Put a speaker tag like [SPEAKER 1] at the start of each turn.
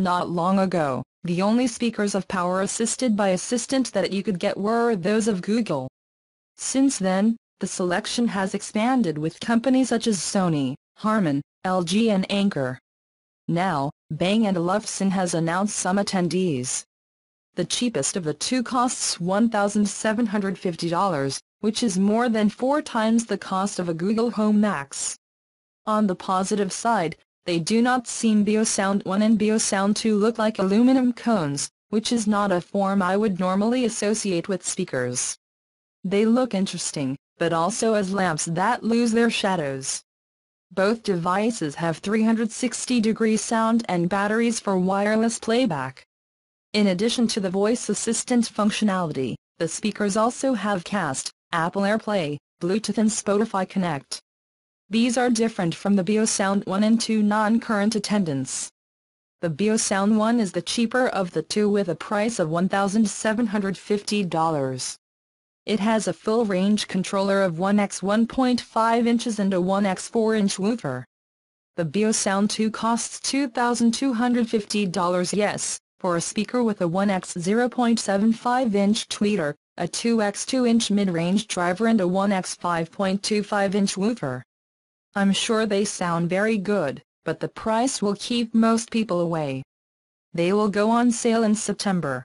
[SPEAKER 1] not long ago, the only speakers of power assisted by assistant that you could get were those of Google. Since then, the selection has expanded with companies such as Sony, Harman, LG and Anker. Now, Bang & Olufsen has announced some attendees. The cheapest of the two costs $1,750, which is more than 4 times the cost of a Google Home Max. On the positive side, they do not seem Beosound 1 and Beosound 2 look like aluminum cones, which is not a form I would normally associate with speakers. They look interesting, but also as lamps that lose their shadows. Both devices have 360-degree sound and batteries for wireless playback. In addition to the voice assistant functionality, the speakers also have Cast, Apple AirPlay, Bluetooth and Spotify Connect. These are different from the Beosound 1 and 2 non-current attendants. The Beosound 1 is the cheaper of the two with a price of $1,750. It has a full range controller of 1x 1.5 inches and a 1x 4-inch woofer. The Beosound 2 costs $2,250 yes, for a speaker with a 1x 0.75-inch tweeter, a 2x 2-inch mid-range driver and a 1x 5.25-inch woofer. I'm sure they sound very good, but the price will keep most people away. They will go on sale in September.